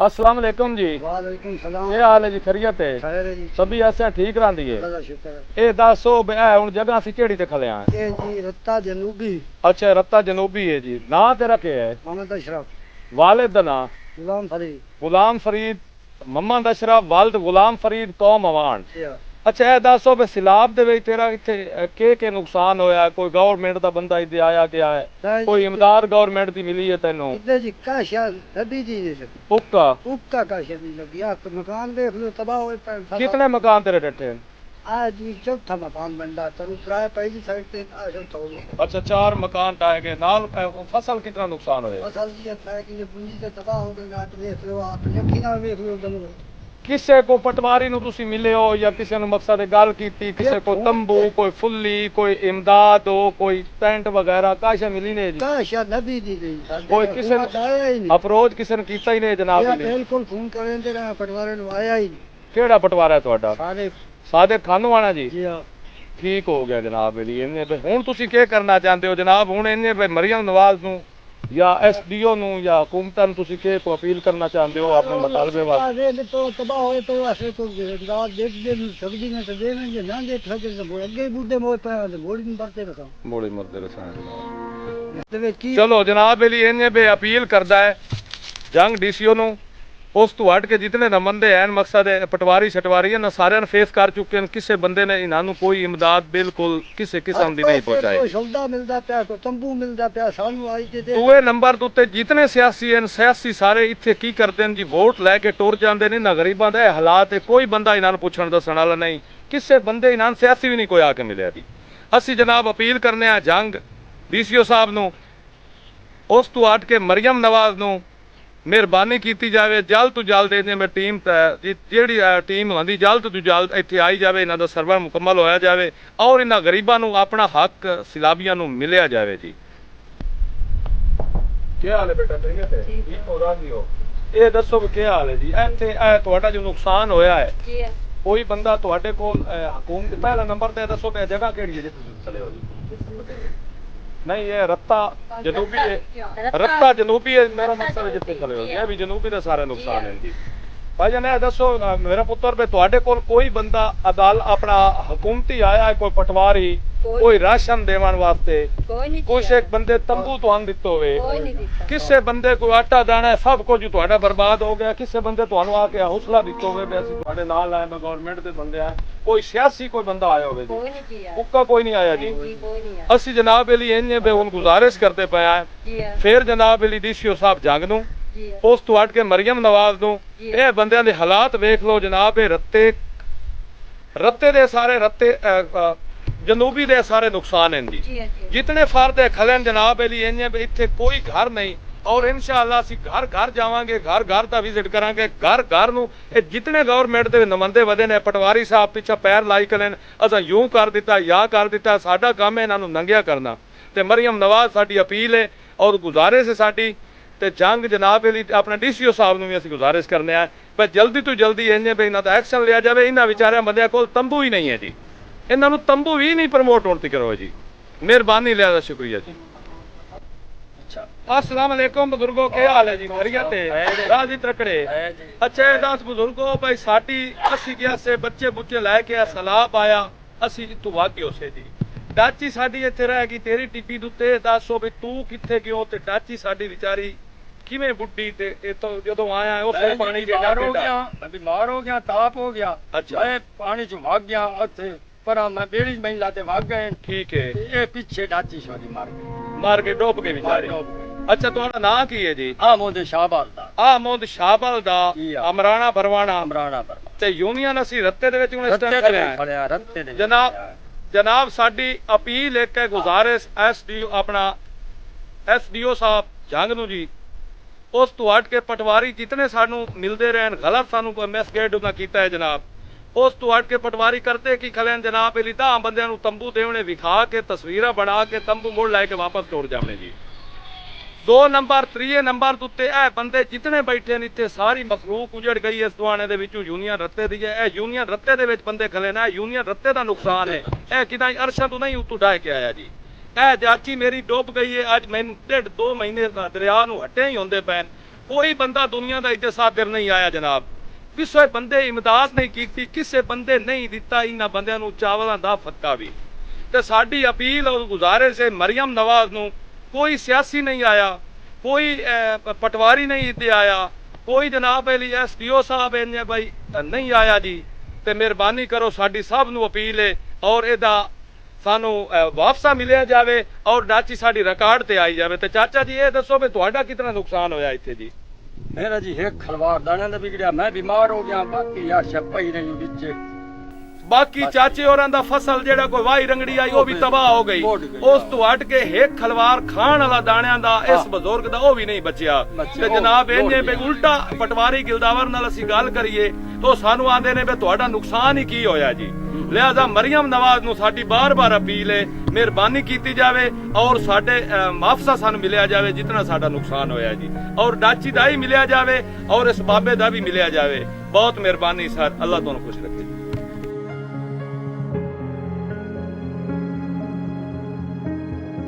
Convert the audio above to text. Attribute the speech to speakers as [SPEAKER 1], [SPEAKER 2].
[SPEAKER 1] अस्सलाम वालेकुम जी।
[SPEAKER 2] वालेकुम सलाम।
[SPEAKER 1] ये हाल है जी? खैरियत है?
[SPEAKER 2] खैर है जी।
[SPEAKER 1] सभी ऐसे ठीक रहंदी है?
[SPEAKER 2] अल्लाह दा शुक्र है।
[SPEAKER 1] ये दसो हुन जगह सी केड़ी ते खले आए?
[SPEAKER 2] ये जी रत्ता जनूबी
[SPEAKER 1] अच्छा, रत्ता जनूबी है जी। ना तेरा के है?
[SPEAKER 2] मोहम्मद अशरफ
[SPEAKER 1] वालिद दा ना?
[SPEAKER 2] गुलाम फरीद।
[SPEAKER 1] गुलाम फरीद। मोहम्मद अशरफ वालिद गुलाम फरीद कौम अवान।
[SPEAKER 2] जी हाँ।
[SPEAKER 1] अच्छा, ये दसो भी सैलाब दे विच तेरा इत्थे के नुकसान होया? कोई गवर्नमेंट दा बंदा इत्थे आया गया है?
[SPEAKER 2] नहीं
[SPEAKER 1] कोई
[SPEAKER 2] जी,
[SPEAKER 1] इमदाद गवर्नमेंट दी मिली है तैनू?
[SPEAKER 2] इधर जी काशा नबी जी ने
[SPEAKER 1] उक्का
[SPEAKER 2] उक्का काशा नहीं लगी। आप मकान देख लो तबाह हुए पर
[SPEAKER 1] कितने मकान तेरे डटे हैं?
[SPEAKER 2] आज जी चौथा मकान बन रहा था किराया पहली साइड पे आज तो
[SPEAKER 1] अच्छा, 4 मकान ढाए गए नाल। फसल कितना नुकसान होया?
[SPEAKER 2] फसल जी है कि ये पूंजी से तबाह हो गई। आप देख लो, आप यकीन ना देख लो दम
[SPEAKER 1] ਕਿਸੇ ਕੋ ਪਟਵਾਰੀ ਨੂੰ ਤੁਸੀਂ ਮਿਲੇ ਹੋ ਜਾਂ ਕਿਸੇ ਨੂੰ ਮਕਸਦ ਗੱਲ ਕੀਤੀ? ਕਿਸੇ ਕੋ ਤੰਬੂ, ਕੋਈ ਫੁੱਲੀ, ਕੋਈ ਇਮਦਾਦ ਹੋ, ਕੋਈ ਟੈਂਟ ਵਗੈਰਾ ਕਾਸ਼ਾ ਮਿਲੀ ਨੇ ਜੀ?
[SPEAKER 2] काशा नबी जी ने
[SPEAKER 1] कोई किसी ने
[SPEAKER 2] आया ही नहीं।
[SPEAKER 1] ਅਪਰੋਚ ਕਿਸੇ ਨੇ ਕੀਤਾ ਹੀ ਨਹੀਂ ਜਨਾਬ
[SPEAKER 2] ये
[SPEAKER 1] ਜੀ ਨੇ?
[SPEAKER 2] बिल्कुल फोन करेंगे ना पटवारे ने आया ही नहीं।
[SPEAKER 1] ਕਿਹੜਾ ਪਟਵਾਰਾ ਹੈ ਤੁਹਾਡਾ?
[SPEAKER 2] सारे
[SPEAKER 1] ਸਾਦਿਕ ਖਾਨਵਾਣਾ ਜੀ?
[SPEAKER 2] जी हाँ।
[SPEAKER 1] ਠੀਕ ਹੋ ਗਿਆ ਜਨਾਬ ਜੀ। ਇਹਨੇ ਹੁਣ ਤੁਸੀਂ ਕੀ ਕਰਨਾ ਚਾਹੁੰਦੇ ਹੋ ਜਨਾਬ? ਹੁਣ ਇਹਨੇ ਮਰੀਮ ਨਵਾਜ਼ ਨੂੰ ਜਾਂ ਐਸਡੀਓ ਨੂੰ ਜਾਂ ਹਕੂਮਤਾਂ ਨੂੰ ਤੁਸੀਂ ਕੀ ਅਪੀਲ ਕਰਨਾ ਚਾਹੁੰਦੇ ਹੋ ਆਪਣੇ ਮਤਾਲਬੇ ਵਾਸਤੇ?
[SPEAKER 2] अरे तो तबाह हुए तो ऐसे तो रात देख दे सब्जी में तो देवेंगे ना देख सके तो बोल अगे बूढ़े मोए पे तो बोली नहीं बढ़ते बताओ
[SPEAKER 1] ਮੋੜੇ ਮਰਦੇ ਰਸਾਂ।
[SPEAKER 2] ते वे की
[SPEAKER 1] ਚਲੋ ਜਨਾਬ ਜੀ, ਇਹਨੇ ਬੇ ਅਪੀਲ ਕਰਦਾ ਹੈ ਜੰਗ ਡੀਸੀਓ ਨੂੰ। ਉਸ ਤੋਂ ਹਟ ਕੇ ਜਿਤਨੇ ਨਮੰਦੇ ਹਨ ਮਕਸਦ ਹੈ ਪਟਵਾਰੀ ਛਟਵਾਰੀ ਇਹਨਾਂ ਸਾਰਿਆਂ ਨੂੰ ਫੇਸ ਕਰ ਚੁੱਕੇ ਹਨ। ਕਿਸੇ ਬੰਦੇ ਨੇ ਇਹਨਾਂ ਨੂੰ ਕੋਈ ਇਮਦਾਦ ਬਿਲਕੁਲ ਕਿਸੇ ਕਿਸਮ ਦੀ ਨਹੀਂ ਪਹੁੰਚਾਈ।
[SPEAKER 2] कोई सौदा मिलता पिया कोई तंबू मिलता पिया सानू आई के दे
[SPEAKER 1] ਦੂਏ ਨੰਬਰ ਦੇ ਉੱਤੇ ਜਿਤਨੇ ਸਿਆਸੀ ਹਨ, ਸਿਆਸੀ ਸਾਰੇ ਇੱਥੇ ਕੀ ਕਰਦੇ ਨੇ ਜੀ? ਵੋਟ ਲੈ ਕੇ ਟੁਰ ਜਾਂਦੇ ਨੇ। ਨਾ ਗਰੀਬਾਂ ਦਾ ਇਹ ਹਾਲਾਤ ਹੈ, ਕੋਈ ਬੰਦਾ ਇਹਨਾਂ ਨੂੰ ਪੁੱਛਣ ਦੱਸਣ ਵਾਲਾ ਨਹੀਂ। ਕਿਸੇ ਬੰਦੇ ਇਹਨਾਂ ਨੂੰ ਸਿਆਸੀ ਵੀ ਨਹੀਂ ਕੋਈ ਆ ਕੇ ਮਿਲਿਆ ਜੀ। ਅਸੀਂ ਜਨਾਬ ਅਪੀਲ ਕਰਨੇ ਆ ਜੰਗ ਡੀਸੀਓ ਸਾਹਿਬ ਨੂੰ, ਉਸ ਤੋਂ ਹਟ ਕੇ ਮਰੀਮ ਨਵਾਜ਼ ਨੂੰ ਮਿਹਰਬਾਨੀ ਕੀਤੀ ਜਾਵੇ ਜਲਦ ਤੋਂ ਜਲਦ ਇਹਨੇ ਮੈਂ ਟੀਮ ਜਿਹੜੀ ਟੀਮ ਹੁੰਦੀ ਜਲਦ ਤੋਂ ਜਲਦ ਇੱਥੇ ਆਈ ਜਾਵੇ, ਇਹਨਾਂ ਦਾ ਸਰਵਰ ਮੁਕੰਮਲ ਹੋਇਆ ਜਾਵੇ ਔਰ ਇਹਨਾਂ ਗਰੀਬਾਂ ਨੂੰ ਆਪਣਾ ਹੱਕ ਸੈਲਾਬੀਆਂ ਨੂੰ ਮਿਲਿਆ ਜਾਵੇ ਜੀ। ਕੀ ਹਾਲ ਹੈ ਬੇਟਾ? ਠੀਕ ਹੋ ਰਾਜੀ ਹੋ? ਇਹ ਦੱਸੋ ਵੀ ਕੀ ਹਾਲ ਹੈ ਜੀ? ਇੱਥੇ ਇਹ ਤੁਹਾਡਾ ਜੋ ਨੁਕਸਾਨ ਹੋਇਆ ਹੈ
[SPEAKER 3] ਜੀ
[SPEAKER 1] ਕੋਈ ਬੰਦਾ ਤੁਹਾਡੇ ਕੋਲ ਹਕੂਮਤ ਪਹਿਲਾ ਨੰਬਰ ਤੇ ਦੱਸੋ ਤੇ ਜਗ੍ਹਾ ਕਿਹੜੀ ਹੈ ਜਿੱਥੇ ਤੁਸੀਂ ਚਲੇ ਹੋ ਜੀ? नहीं, ये रत्ता जनूबी है। रत्ता जनूबी है। मेरा मकसद है जितने चले हो ये भी जनूबी का सारे नुकसान है जी। भाई जान दसो मेरा पुत्र पे ਤੁਹਾਡੇ ਕੋਲ ਕੋਈ ਬੰਦਾ ਅਦਾਲ ਆਪਣਾ ਹਕੂਮਤੀ ਆਇਆ ਹੈ? ਕੋਈ ਪਟਵਾਰੀ, ਕੋਈ ਰਾਸ਼ਨ ਦੇਵਣ ਵਾਸਤੇ?
[SPEAKER 3] कोई नहीं
[SPEAKER 1] ਕੁਛ ਇੱਕ ਬੰਦੇ ਤੰਬੂ ਤੁਹਾਨੂੰ ਦਿੱਤੇ ਹੋਵੇ?
[SPEAKER 3] कोई नहीं दिखता
[SPEAKER 1] ਕਿਸੇ ਬੰਦੇ ਕੋਈ ਆਟਾ ਦਾਣਾ ਸਭ ਕੁਝ ਤੁਹਾਡਾ ਬਰਬਾਦ ਹੋ ਗਿਆ? ਕਿਸੇ ਬੰਦੇ ਤੁਹਾਨੂੰ ਆ ਕੇ ਹੌਸਲਾ ਦਿੱਤਾ ਹੋਵੇ ਵੀ ਅਸੀਂ ਤੁਹਾਡੇ ਨਾਲ ਆਏ, ਮੈਂ ਗਵਰਨਮੈਂਟ ਦੇ ਬੰਦੇ ਆ? ਕੋਈ ਸਿਆਸੀ ਕੋਈ ਬੰਦਾ ਆਇਆ ਹੋਵੇ ਜੀ?
[SPEAKER 3] कोई नहीं किया
[SPEAKER 1] ਉੱਕਾ ਕੋਈ ਨਹੀਂ ਆਇਆ ਜੀ।
[SPEAKER 3] जी कोई नहीं आया
[SPEAKER 1] ਅਸੀਂ ਜਨਾਬ ਅਲੀ ਇੰਨੇ ਬੇ ਹੁਣ ਗੁਜ਼ਾਰਿਸ਼ ਕਰਦੇ ਪਏ ਆ
[SPEAKER 3] जी है
[SPEAKER 1] ਫਿਰ ਜਨਾਬ ਅਲੀ ਡੀਸੀਓ ਸਾਹਿਬ ਜੰਗ ਨੂੰ,
[SPEAKER 3] जी है
[SPEAKER 1] ਉਸ ਤੋਂ ਹਟ ਕੇ ਮਰੀਮ ਨਵਾਜ਼ ਨੂੰ ਇਹ ਬੰਦਿਆਂ ਦੇ ਹਾਲਾਤ ਵੇਖ ਲਓ ਜਨਾਬ। ਇਹ ਰੱਤੇ ਦੇ ਸਾਰੇ ਰੱਤੇ ਜਨੂਬੀ ਦੇ ਸਾਰੇ ਨੁਕਸਾਨ ਹਨ ਜੀ।
[SPEAKER 3] जी है जी
[SPEAKER 1] ਜਿਤਨੇ ਫਰਦ ਹੈ ਖਲਨ ਜਨਾਬ ਅਲੀ ਇੰਨੇ ਇੱਥੇ ਕੋਈ ਘਰ ਨਹੀਂ ਔਰ ਇਨਸ਼ਾਅੱਲਾ ਅਸੀਂ ਘਰ ਘਰ ਜਾਵਾਂਗੇ, ਘਰ ਘਰ ਦਾ ਵਿਜ਼ਿਟ ਕਰਾਂਗੇ, ਘਰ ਘਰ ਨੂੰ ਇਹ ਜਿਤਨੇ ਗਵਰਨਮੈਂਟ ਦੇ ਨੁਮਾਇੰਦੇ ਵਧੇ ਨੇ ਪਟਵਾਰੀ ਸਾਹਿਬ ਪਿੱਛੇ ਪੈਰ ਲਾਈ ਕਰਨ ਅਸਾਂ ਯੂੰ ਕਰ ਦਿੱਤਾ ਯਾ ਕਰ ਦਿੱਤਾ। ਸਾਡਾ ਕੰਮ ਹੈ ਇਹਨਾਂ ਨੂੰ ਨੰਗਿਆ ਕਰਨਾ ਤੇ ਮਰੀਮ ਨਵਾਜ਼ ਸਾਡੀ ਅਪੀਲ ਹੈ ਔਰ ਗੁਜ਼ਾਰਿਸ਼ ਹੈ ਸਾਡੀ ਤੇ ਜੰਗ ਜਨਾਬ ਅਲੀ ਆਪਣਾ ਡੀਸੀਓ ਸਾਹਿਬ ਨੂੰ ਵੀ ਅਸੀਂ ਗੁਜ਼ਾਰਿਸ਼ ਕਰਨੇ ਆ ਪਰ ਜਲਦੀ ਤੋਂ ਜਲਦੀ ਇੰਨੇ ਵੀ ਇਹਨਾਂ ਦਾ ਐਕਸ਼ਨ ਲਿਆ ਜਾਵੇ। ਇਹਨਾਂ ਵਿਚਾਰਿਆਂ ਬੰਦਿਆਂ ਕੋਲ ਤੰਬੂ ਹੀ ਨਹੀਂ ਹੈ ਜੀ, ਇਹਨਾਂ ਨੂੰ ਤੰਬੂ ਵੀ ਨਹੀਂ ਪ੍ਰਮੋਟ ਹੋਣ ਤੇ ਕਰੋ ਜੀ। ਮਿਹਰਬਾਨੀ ਲਿਆ ਦਾ ਸ਼ੁਕਰੀਆ ਜੀ। अस्सलाम वालेकुम बुजुर्गो, क्या हाल है जी? खैरियत है? राजी तकड़े? अच्छा दस बुजुर्गो भाई साडी असी गया से बच्चे बुच्चे लैके सैलाब आया असी इत्थों वागे उसे जी। डाची साडी इत्थे रह गई तेरी टिप्पी दुते दसो भी तू कित्थे गयो ते डाची साडी विचारी किवें बुड्ढी ते ए तो जदों आया उस पानी दे
[SPEAKER 4] बीमार हो गया, मैं बीमार हो गया, ताप हो गया।
[SPEAKER 1] अच्छा।
[SPEAKER 4] मैं पानी च भाग गया उत्थे पर मैं बेड़ी महिला ते भाग गए।
[SPEAKER 1] ठीक है।
[SPEAKER 4] ये पीछे डाची छोरी
[SPEAKER 1] मार के डूब के बेचारे। अच्छा ਤੁਹਾਡਾ ਨਾਂ ਕੀ ਹੈ ਜੀ?
[SPEAKER 4] मोहम्मद शाहबाज दा
[SPEAKER 1] ਆਮੋਦ ਸ਼ਾਹਬਲ ਦਾ
[SPEAKER 4] ਜੀ ਆ।
[SPEAKER 1] ਅਮਰਾਣਾ ਭਰਵਾਣਾ
[SPEAKER 4] अमराना पर
[SPEAKER 1] ਤੇ ਯੂਨੀਅਨ ਅਸੀਂ ਰੱਤੇ ਦੇ ਵਿੱਚ ਹੁਣ ਇਸ
[SPEAKER 4] रत्ते
[SPEAKER 1] ਟਾਈਮ
[SPEAKER 4] ते
[SPEAKER 1] ਖੜੇ ਆ
[SPEAKER 4] खड़े रत्ते दे
[SPEAKER 1] जनाब साडी अपील एक है गुजारिश एसडीओ अपना एसडीओ साहब जंग नू जी उस तो हट के पटवारी जितने सानू मिलते रहन गलत सानू कोई मैसगेड ना कीता है जनाब। उस तो हट के पटवारी करते की खलेन जनाब अली दा बंदियां नू तंबू देवने विखा के तस्वीरां बना के तंबू मुड़ लैके वापस तोड़ जाने जी। 2 नंबर 3 नंबर उत्ते ए बंदे जितने बैठे ने इत्थे सारी मखलूक उजड़ गई इस दुआने दे विचों यूनियन रत्ते दी है। ए यूनियन रत्ते दे विच बंदे खले ना यूनियन रत्ते दा नुकसान है। ए किदां अरशां तो नहीं उतों ढाह के आया जी। ए जाची मेरी डुब गई है अज मैनूं 1.5-2 महीने दरिया नूं हटे ही होंदे पैन ਕੋਈ ਬੰਦਾ ਦੁਨੀਆ ਦਾ ਇੱਥੇ ਸਾਦਰ ਨਹੀਂ ਆਇਆ ਜਨਾਬ। ਕਿਸੇ ਬੰਦੇ ਇਮਦਾਦ ਨਹੀਂ ਕੀਤੀ, ਕਿਸੇ ਬੰਦੇ ਨਹੀਂ ਦਿੱਤਾ ਇਹਨਾਂ ਬੰਦਿਆਂ ਨੂੰ ਚਾਵਲਾਂ ਦਾ ਫਤਕਾ ਵੀ। ਤੇ ਸਾਡੀ ਅਪੀਲ ਔਰ ਗੁਜ਼ਾਰਿਸ਼ ਹੈ ਮਰੀਮ ਨਵਾਜ਼ ਨੂੰ, ਕੋਈ ਸਿਆਸੀ ਨਹੀਂ ਆਇਆ, ਕੋਈ ਪਟਵਾਰੀ ਨਹੀਂ ਇੱਥੇ ਆਇਆ, ਕੋਈ ਜਨਾਬ ਅਲੀ SDO ਸਾਹਿਬ ਇਹਨੇ ਭਾਈ ਨਹੀਂ ਆਇਆ ਜੀ। ਤੇ ਮਿਹਰਬਾਨੀ ਕਰੋ, ਸਾਡੀ ਸਭ ਨੂੰ ਅਪੀਲ ਹੈ ਔਰ ਇਹਦਾ ਸਾਨੂੰ ਵਾਪਸਾ ਮਿਲਿਆ ਜਾਵੇ ਔਰ ਡਾਚੀ ਸਾਡੀ ਰਿਕਾਰਡ ਤੇ ਆਈ ਜਾਵੇ। ਤੇ ਚਾਚਾ ਜੀ ਇਹ ਦੱਸੋ ਵੀ ਤੁਹਾਡਾ ਕਿਤਨਾ ਨੁਕਸਾਨ ਹੋਇਆ ਇੱਥੇ ਜੀ?
[SPEAKER 4] ਮੇਰਾ ਜੀ ਇੱਕ ਖਲਵਾਰ ਦਾਣਾ ਦਾ ਵਿਗੜਿਆ, ਮੈਂ ਬਿਮਾਰ ਹੋ ਗਿਆ, ਬਾਕੀ ਆ ਛੱਪਈ ਨਹੀਂ ਵਿੱਚ।
[SPEAKER 1] ਬਾਕੀ ਚਾਚੇ ਹੋਰਾਂ ਦਾ ਫਸਲ ਜਿਹੜਾ ਕੋਈ ਵਾਹੀ ਰੰਗੜੀ ਆਈ ਉਹ ਵੀ ਤਬਾਹ ਹੋ ਗਈ। ਉਸ ਤੋਂ ਹਟ ਕੇ ਇੱਕ ਖਲਵਾਰ ਖਾਣ ਵਾਲਾ ਦਾਣਿਆਂ ਦਾ ਇਸ ਬਜ਼ੁਰਗ ਦਾ ਉਹ ਵੀ ਨਹੀਂ ਬਚਿਆ। ਤੇ ਜਨਾਬ ਇਹਨੇ ਵੀ ਉਲਟਾ ਪਟਵਾਰੀ ਗਿਲਦਾਵਰ ਨਾਲ ਅਸੀਂ ਗੱਲ ਕਰੀਏ ਤਾਂ ਸਾਨੂੰ ਆਂਦੇ ਨੇ ਵੀ ਤੁਹਾਡਾ ਨੁਕਸਾਨ ਹੀ ਕੀ ਹੋਇਆ ਜੀ। ਲਿਹਾਜ਼ਾ ਮਰੀਮ ਨਵਾਜ਼ ਨੂੰ ਸਾਡੀ ਬਾਰ-ਬਾਰ ਅਪੀਲ ਹੈ, ਮਿਹਰਬਾਨੀ ਕੀਤੀ ਜਾਵੇ ਔਰ ਸਾਡੇ ਮੁਆਵਜ਼ਾ ਸਾਨੂੰ ਮਿਲਿਆ ਜਾਵੇ ਜਿਤਨਾ ਸਾਡਾ ਨੁਕਸਾਨ ਹੋਇਆ ਜੀ, ਔਰ ਡਾਚੀ ਦਾ ਹੀ ਮਿਲਿਆ ਜਾਵੇ ਔਰ ਇਸ ਬਾਬੇ ਦਾ ਵੀ ਮਿਲਿਆ ਜਾਵੇ। ਬਹੁਤ ਮਿਹਰਬਾਨੀ ਸਰ, ਅੱਲਾਹ ਤੁਹਾਨੂੰ ਖੁਸ਼ ਰੱਖੇ।